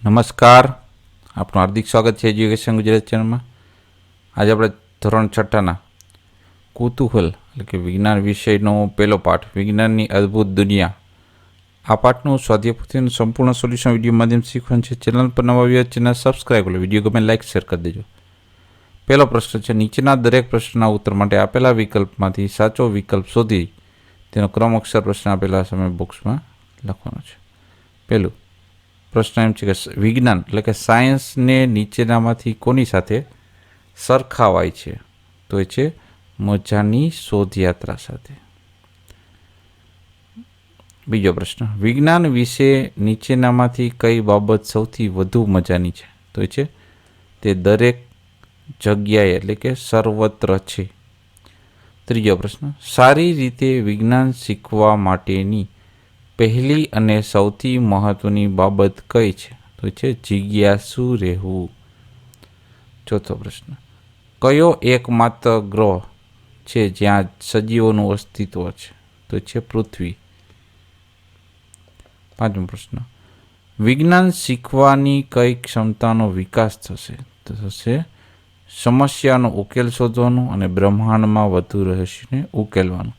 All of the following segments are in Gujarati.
નમસ્કાર, આપનું હાર્દિક સ્વાગત છે એજ્યુકેશન ગુજરાત ચેનલમાં. આજે આપણે ધોરણ છઠ્ઠાના કુતૂહલ એટલે કે વિજ્ઞાન વિષયનો પહેલો પાઠ, વિજ્ઞાનની અદ્ભુત દુનિયા. આ પાઠનું સ્વાધ્યાય પોથીનું સંપૂર્ણ સોલ્યુશન વિડીયો માધ્યમ શીખવાનું છે. ચેનલ પર નવા આવ્યા ચેનલ સબસ્ક્રાઈબ કરો, વિડીયો ગમે લાઇક શેર કરી દેજો. પહેલો પ્રશ્ન છે, નીચેના દરેક પ્રશ્નના ઉત્તર માટે આપેલા વિકલ્પમાંથી સાચો વિકલ્પ શોધી તેનો ક્રમ અક્ષર પ્રશ્ન આપેલા સમય બોક્સમાં લખવાનો છે. પહેલું પ્રશ્ન એમ છે કે વિજ્ઞાન એટલે કે સાયન્સને નીચેનામાંથી કોની સાથે સરખાવાય છે? તો એ છે મજાની શોધયાત્રા સાથે. બીજો પ્રશ્ન, વિજ્ઞાન વિશે નીચેનામાંથી કઈ બાબત સૌથી વધુ મજાની છે? તો એ છે તે દરેક જગ્યાએ એટલે કે સર્વત્ર છે. ત્રીજો પ્રશ્ન, સારી રીતે વિજ્ઞાન શીખવા માટેની પહેલી અને સૌથી મહત્વની બાબત કઈ છે? તો છે જિજ્ઞાસુ રહેવું. ચોથો પ્રશ્ન, કયો એકમાત્ર ગ્રહ છે જ્યાં સજીવોનું અસ્તિત્વ છે? તો છે પૃથ્વી. પાંચમો પ્રશ્ન, વિજ્ઞાન શીખવાની કઈ ક્ષમતાનો વિકાસ થશે? તો થશે સમસ્યાનો ઉકેલ શોધવાનો અને બ્રહ્માંડમાં વધુ રહસ્યને ઉકેલવાનું.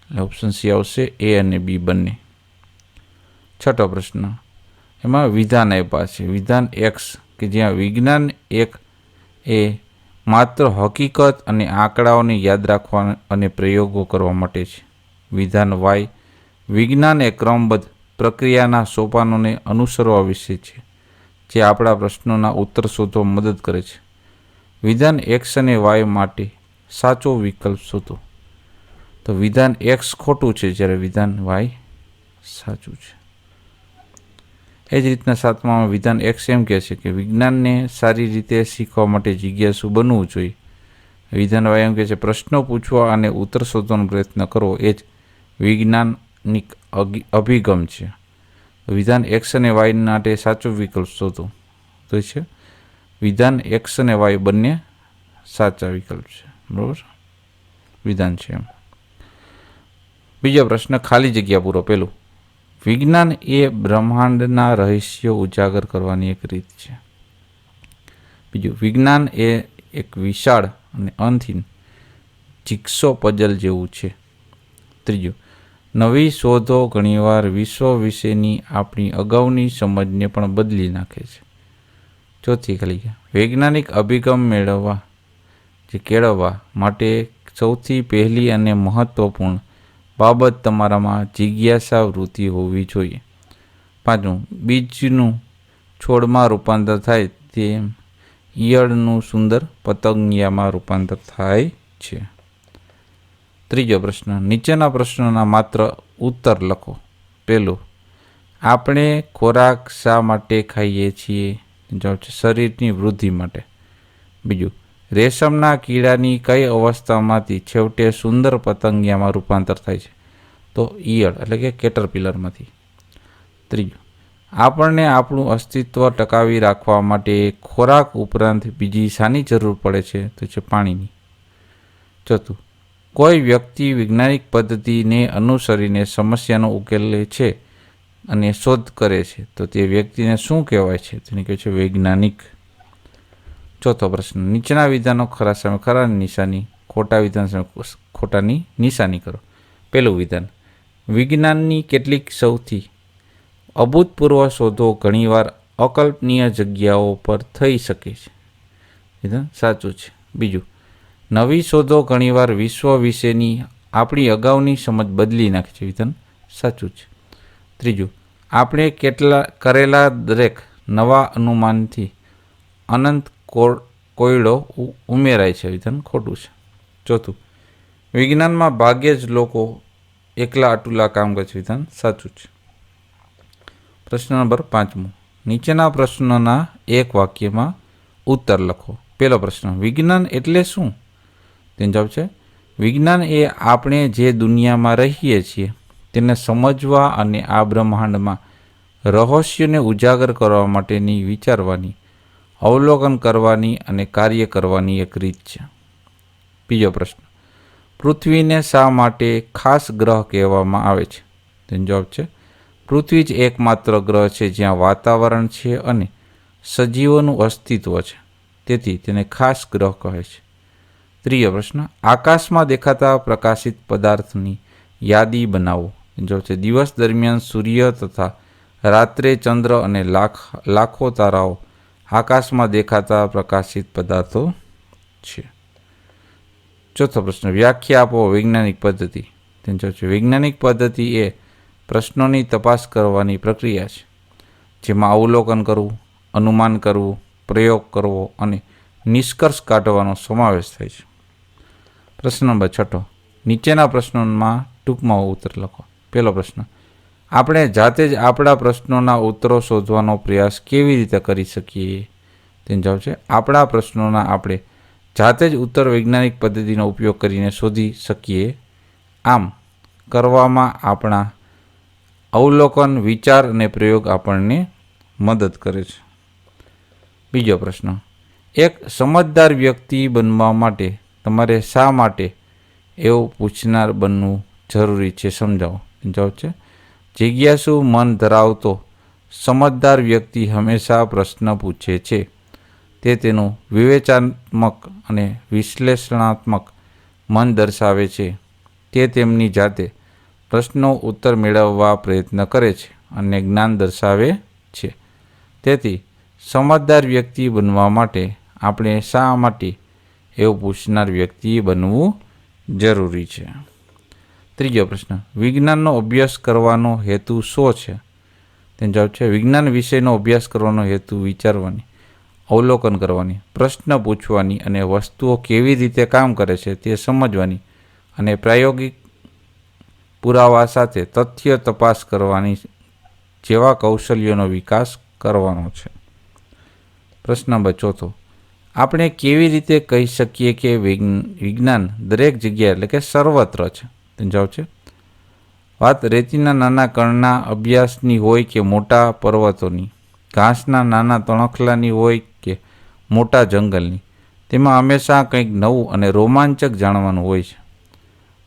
એટલે ઓપ્શન સી આવશે, એ અને બી બંને. છઠ્ઠો પ્રશ્ન, એમાં વિધાન આપ્યા છે, વિધાન એક્સ કે જ્યાં વિજ્ઞાન એક એ માત્ર હકીકત અને આંકડાઓને યાદ રાખવા અને પ્રયોગો કરવા માટે છે. વિધાન વાય, વિજ્ઞાન એ ક્રમબદ્ધ પ્રક્રિયાના સોપાનોને અનુસરવા વિશે છે જે આપણા પ્રશ્નોના ઉત્તર શોધવા મદદ કરે છે. વિધાન એક્સ અને વાય માટે સાચો વિકલ્પ શોધો. તો વિધાન એક્સ ખોટું છે જ્યારે વિધાન વાય સાચું છે. એ જ રીતના સાતમામાં વિધાન એક્સ એમ કહે છે કે વિજ્ઞાનને સારી રીતે શીખવા માટે જિજ્ઞાસુ બનવું જોઈએ. વિધાન વાય એમ કહે છે પ્રશ્નો પૂછવા અને ઉત્તર શોધવાનો પ્રયત્ન કરવો એ જ વૈજ્ઞાનિક અભિગમ છે. વિધાન એક્સ અને વાય માટે સાચો વિકલ્પ શોધો. તો છે વિધાન એક્સ અને વાય બંને સાચા વિકલ્પ છે. બરાબર, વિધાન છે એમ. બીજો પ્રશ્ન, ખાલી જગ્યા પૂરો. પેલું, વિજ્ઞાન એ બ્રહ્માંડના રહસ્યો ઉજાગર કરવાની એક રીત છે. બીજું, વિજ્ઞાન એ એક વિશાળ અને અંતહીન જિગ્સો પઝલ જેવું છે. ત્રીજું, નવી શોધો ઘણીવાર વિશ્વ વિશેની આપણી અગાઉની સમજને પણ બદલી નાખે છે. ચોથી ખાલી ગયા, વૈજ્ઞાનિક અભિગમ કેળવવા માટે સૌથી પહેલી અને મહત્વપૂર્ણ બાબત તમારામાં જિજ્ઞાસા વૃત્તિ હોવી જોઈએ. પાંચમું, બીજનું છોડમાં રૂપાંતર થાય તેમ ઈયળનું સુંદર પતંગિયામાં રૂપાંતર થાય છે. ત્રીજો પ્રશ્ન, નીચેના પ્રશ્નોના માત્ર ઉત્તર લખો. પહેલું, આપણે ખોરાક શા માટે ખાઈએ છીએ? જવાબ છે શરીરની વૃદ્ધિ માટે. બીજું, રેશમના કીડાની કઈ અવસ્થામાંથી છેવટે સુંદર પતંગિયામાં રૂપાંતર થાય છે? તો ઈયળ એટલે કે કેટરપિલરમાંથી. ત્રીજું, આપણને આપણું અસ્તિત્વ ટકાવી રાખવા માટે ખોરાક ઉપરાંત બીજી શાની જરૂર પડે છે? તો છે પાણીની. ચોથું, કોઈ વ્યક્તિ વૈજ્ઞાનિક પદ્ધતિને અનુસરીને સમસ્યાનો ઉકેલ લે છે અને શોધ કરે છે તો તે વ્યક્તિને શું કહેવાય છે? તેને કહે છે વૈજ્ઞાનિક. ચોથો પ્રશ્ન, નીચેના વિધાનો ખરા સામે ખરાની નિશાની, ખોટા વિધાન સામે ખોટાની નિશાની કરો. પહેલું વિધાન, વિજ્ઞાનની કેટલીક સૌથી અભૂતપૂર્વ શોધો ઘણીવાર અકલ્પનીય જગ્યાઓ પર થઈ શકે છે. વિધાન સાચું છે. બીજું, નવી શોધો ઘણીવાર વિશ્વ વિશેની આપણી અગાઉની સમજ બદલી નાખે છે. વિધાન સાચું છે. ત્રીજું, આપણે કરેલા દરેક નવા અનુમાનથી અનંત કોયડો ઉમેરાય છે. વિધાન ખોટું છે. ચોથું, વિજ્ઞાનમાં ભાગ્યે જ લોકો એકલા અટુલા કામ કરે છે. વિધાન સાચું છે. પ્રશ્ન નંબર 5, નીચેના પ્રશ્નોના એક વાક્યમાં ઉત્તર લખો. પહેલો પ્રશ્ન, વિજ્ઞાન એટલે શું? તેનો જવાબ છે વિજ્ઞાન એ આપણે જે દુનિયામાં રહીએ છીએ તેને સમજવા અને આ બ્રહ્માંડમાં રહસ્યોને ઉજાગર કરવા માટેની વિચારવાની, અવલોકન કરવાની અને કાર્ય કરવાની એક રીત છે. બીજો પ્રશ્ન, પૃથ્વીને શા માટે ખાસ ગ્રહ કહેવામાં આવે છે? તેનો જવાબ છે પૃથ્વી જ એકમાત્ર ગ્રહ છે જ્યાં વાતાવરણ છે અને સજીવોનું અસ્તિત્વ છે, તેથી તેને ખાસ ગ્રહ કહે છે. ત્રીજો પ્રશ્ન, આકાશમાં દેખાતા પ્રકાશિત પદાર્થની યાદી બનાવો. જો છે દિવસ દરમિયાન સૂર્ય તથા રાત્રે ચંદ્ર અને લાખો તારાઓ આકાશમાં દેખાતા પ્રકાશિત પદાર્થો છે. ચોથો પ્રશ્ન, વ્યાખ્યા આપો વૈજ્ઞાનિક પદ્ધતિ. તેનો છે વૈજ્ઞાનિક પદ્ધતિ એ પ્રશ્નોની તપાસ કરવાની પ્રક્રિયા છે, જેમાં અવલોકન કરવું, અનુમાન કરવું, પ્રયોગ કરવો અને નિષ્કર્ષ કાઢવાનો સમાવેશ થાય છે. પ્રશ્ન નંબર 6, નીચેના પ્રશ્નોમાં ટૂંકમાં ઉત્તર લખો. પહેલો પ્રશ્ન, આપણે જાતે જ આપણા પ્રશ્નોના ઉત્તરો શોધવાનો પ્રયાસ કેવી રીતે કરી શકીએ? તેનો જવાબ છે આપણા પ્રશ્નોના આપણે જાતે જ ઉત્તર વૈજ્ઞાનિક પદ્ધતિનો ઉપયોગ કરીને શોધી શકીએ. આમ કરવામાં આપણા અવલોકન, વિચાર અને પ્રયોગ આપણને મદદ કરે છે. બીજો પ્રશ્ન, એક સમજદાર વ્યક્તિ બનવા માટે તમારે શા માટે એવું પૂછનાર બનવું જરૂરી છે? સમજાવો. જવાબ છે જિજ્ઞાસુ મન ધરાવતો સમજદાર વ્યક્તિ હંમેશા પ્રશ્ન પૂછે છે. તે તેનું વિવેચનાત્મક અને વિશ્લેષણાત્મક મન દર્શાવે છે. તે તેમની જાતે પ્રશ્નો ઉત્તર મેળવવા પ્રયત્ન કરે છે અને જ્ઞાન દર્શાવે છે. તેથી સમજદાર વ્યક્તિ બનવા માટે આપણે શા માટે એવું પૂછનાર વ્યક્તિ બનવું જરૂરી છે? ત્રીજો પ્રશ્ન, વિજ્ઞાનનો અભ્યાસ કરવાનો હેતુ શું છે? તેનો જવાબ છે વિજ્ઞાન વિષયનો અભ્યાસ કરવાનો હેતુ વિચારવાની, અવલોકન કરવાની, પ્રશ્ન પૂછવાની અને વસ્તુઓ કેવી રીતે કામ કરે છે તે સમજવાની અને પ્રાયોગિક પુરાવા સાથે તથ્ય તપાસ કરવાની જેવા કૌશલ્યોનો વિકાસ કરવાનો છે. પ્રશ્ન નંબર 4, આપણે કેવી રીતે કહી શકીએ કે વિજ્ઞાન દરેક જગ્યાએ એટલે કે સર્વત્ર છે? તેનો જવાબ છે વાત રેતીના નાના કણના અભ્યાસની હોય કે મોટા પર્વતોની, ઘાસના નાના તણખલાની હોય કે મોટા જંગલની, તેમાં હંમેશા કંઈક નવું અને રોમાંચક જાણવાનું હોય છે.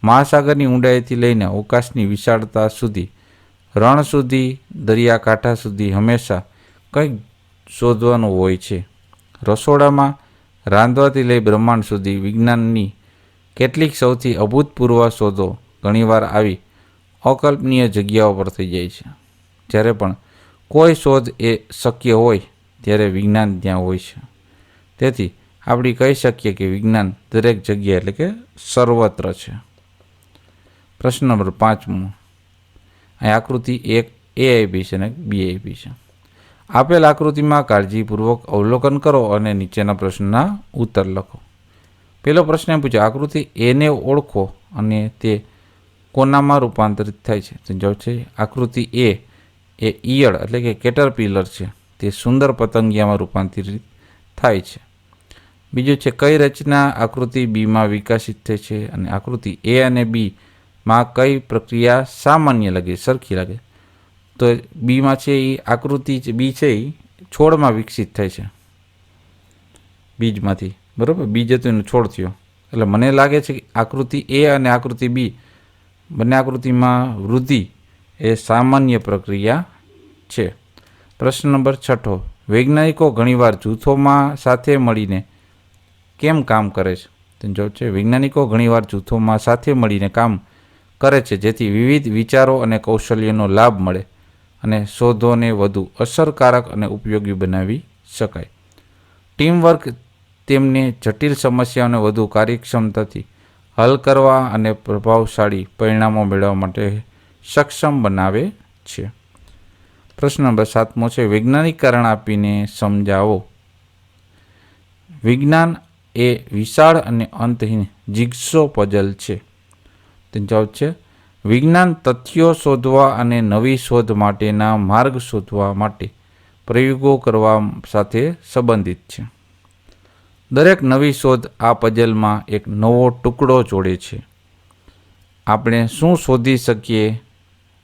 મહાસાગરની ઊંડાઈથી લઈને અવકાશની વિશાળતા સુધી, રણ સુધી, દરિયાકાંઠા સુધી હંમેશા કંઈક શોધવાનું હોય છે. રસોડામાં રાંધવાથી લઈ બ્રહ્માંડ સુધી વિજ્ઞાનની કેટલીક સૌથી અભૂતપૂર્વ શોધો ઘણીવાર આવી અકલ્પનીય જગ્યાઓ પર થઈ જાય છે. જ્યારે પણ કોઈ શોધ એ શક્ય હોય ત્યારે વિજ્ઞાન ત્યાં હોય છે. તેથી આપણે કહી શકીએ કે વિજ્ઞાન દરેક જગ્યાએ એટલે કે સર્વત્ર છે. પ્રશ્ન નંબર 5, અહીં આકૃતિ 1 એ આપી છે અને બી આપી છે. આપેલ આકૃતિમાં કાળજીપૂર્વક અવલોકન કરો અને નીચેના પ્રશ્નના ઉત્તર લખો. પહેલો પ્રશ્ન પૂછ્યો, આકૃતિ એને ઓળખો અને તે કોનામાં રૂપાંતરિત થાય છે? તો જવાબ છે આકૃતિ એ ઈયળ એટલે કે કેટરપિલર છે, તે સુંદર પતંગિયામાં રૂપાંતરિત થાય છે. બીજું છે કઈ રચના આકૃતિ બીમાં વિકસિત થઈ છે? અને આકૃતિ એ અને બીમાં કઈ પ્રક્રિયા સામાન્ય લાગે, સરખી લાગે? તો બીમાં છે એ આકૃતિ બી છે એ છોડમાં વિકસિત થાય છે, બીજમાંથી, બરાબર? બીજ હતું એનું છોડ થયો. એટલે મને લાગે છે કે આકૃતિ એ અને આકૃતિ બી બંને આકૃતિમાં વૃદ્ધિ એ સામાન્ય પ્રક્રિયા છે. પ્રશ્ન નંબર 6, વૈજ્ઞાનિકો ઘણીવાર જૂથોમાં સાથે મળીને કેમ કામ કરે છે? તો જવાબ છે વૈજ્ઞાનિકો ઘણીવાર જૂથોમાં સાથે મળીને કામ કરે છે જેથી વિવિધ વિચારો અને કૌશલ્યનો લાભ મળે અને શોધોને વધુ અસરકારક અને ઉપયોગી બનાવી શકાય. ટીમવર્ક તેમને જટિલ સમસ્યાઓને વધુ કાર્યક્ષમતાથી હલ કરવા અને પ્રભાવશાળી પરિણામો મેળવવા માટે સક્ષમ બનાવે છે. પ્રશ્ન નંબર 7 છે વૈજ્ઞાનિક કારણ આપીને સમજાવો. વિજ્ઞાન એ વિશાળ અને અંતહીન જિગ્સો પઝલ છે. તેનો જવાબ છે વિજ્ઞાન તથ્યો શોધવા અને નવી શોધ માટેના માર્ગ શોધવા માટે પ્રયોગો કરવા સાથે સંબંધિત છે. દરેક નવી શોધ આ પઝલમાં એક નવો ટુકડો જોડે છે. આપણે શું શોધી શકીએ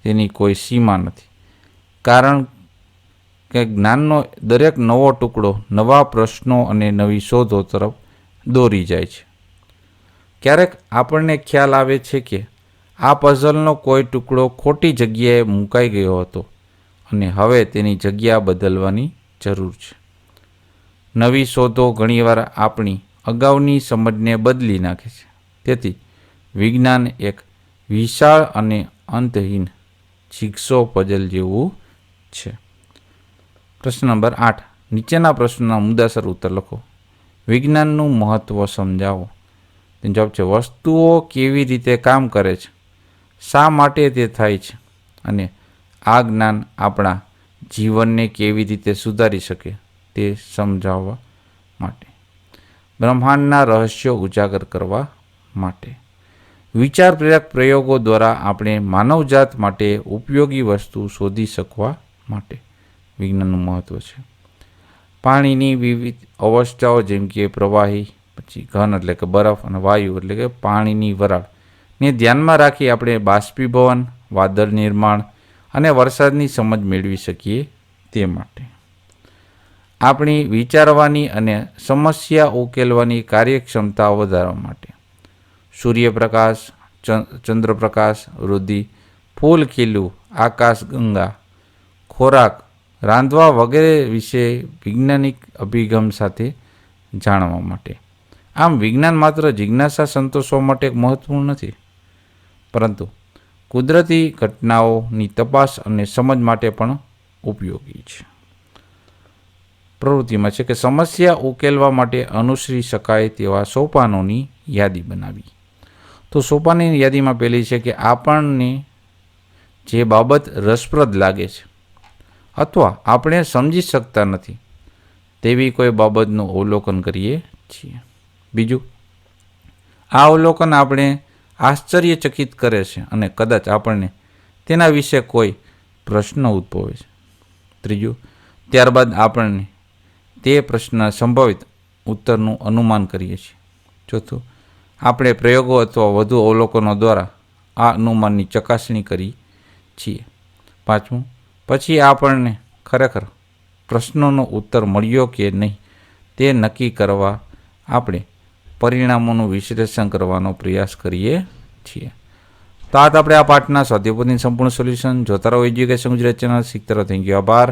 તેની કોઈ સીમા નથી, કારણ કે જ્ઞાનનો દરેક નવો ટુકડો નવા પ્રશ્નો અને નવી શોધો તરફ દોરી જાય છે. ક્યારેક આપણને ખ્યાલ આવે છે કે આ પઝલનો કોઈ ટુકડો ખોટી જગ્યાએ મુકાઈ ગયો હતો અને હવે તેની જગ્યા બદલવાની જરૂર છે. નવી શોધો ઘણીવાર આપણી અગાઉની સમજને બદલી નાખે છે. તેથી વિજ્ઞાન એક વિશાળ અને અંતહીન જિગ્સો પઝલ જેવું છે. પ્રશ્ન નંબર 8. નીચેના પ્રશ્નોના મુદ્દાસર ઉત્તર લખો. વિજ્ઞાનનું મહત્વ સમજાવો. તેનો જવાબ છે વસ્તુઓ કેવી રીતે કામ કરે છે, શા માટે તે થાય છે અને આ જ્ઞાન આપણા જીવનને કેવી રીતે સુધારી શકે તે સમજાવવા માટે. બ્રહ્માંડના રહસ્યો ઉજાગર કરવા માટે. વિચાર પ્રેરક પ્રયોગો દ્વારા આપણે માનવજાત માટે ઉપયોગી વસ્તુ શોધી શકવા માટે વિજ્ઞાનનું મહત્વ છે. પાણીની વિવિધ અવસ્થાઓ જેમ કે પ્રવાહી, પછી ઘન એટલે કે બરફ અને વાયુ એટલે કે પાણીની વરાળને ધ્યાનમાં રાખી આપણે બાષ્પીભવન, વાદળ નિર્માણ અને વરસાદની સમજ મેળવી શકીએ તે માટે. આપણી વિચારવાની અને સમસ્યા ઉકેલવાની કાર્યક્ષમતા વધારવા માટે. સૂર્યપ્રકાશ, ચંદ્રપ્રકાશ, વૃદ્ધિ, ફૂલ ખીલવું, આકાશ ગંગા, ખોરાક, રાંધવા વગેરે વિશે વૈજ્ઞાનિક અભિગમ સાથે જાણવા માટે. આમ વિજ્ઞાન માત્ર જિજ્ઞાસા સંતોષવા માટે મહત્વનું નથી, પરંતુ કુદરતી ઘટનાઓની તપાસ અને સમજ માટે પણ ઉપયોગી છે. પ્રવૃત્તિમાં છે કે સમસ્યા ઉકેલવા માટે અનુસરી શકાય તેવા સોપાનોની યાદી બનાવી. તો સોપાનની યાદીમાં પહેલી છે કે આપણને જે બાબત રસપ્રદ લાગે છે અથવા આપણે સમજી શકતા નથી તેવી કોઈ બાબતનું અવલોકન કરીએ છીએ. બીજું, આ અવલોકન આપણે આશ્ચર્યચકિત કરે છે અને કદાચ આપણને તેના વિશે કોઈ પ્રશ્ન ઉદ્ભવે છે. ત્રીજું, ત્યારબાદ આપણને તે પ્રશ્નના સંભવિત ઉત્તરનું અનુમાન કરીએ છીએ. ચોથું, આપણે પ્રયોગો અથવા વધુ અવલોકનો દ્વારા આ અનુમાનની ચકાસણી કરી છીએ. પાંચમું, પછી આપણને ખરેખર પ્રશ્નોનો ઉત્તર મળ્યો કે નહીં તે નક્કી કરવા આપણે પરિણામોનું વિશ્લેષણ કરવાનો પ્રયાસ કરીએ છીએ. તો આપણે આ પાઠના સ્વાધ્યાયપોથીનું સંપૂર્ણ સોલ્યુશન જોતા રહો એજ્યુકેશન ગુજરાત ચેનલ શીખતા રહો. Thank you. આભાર.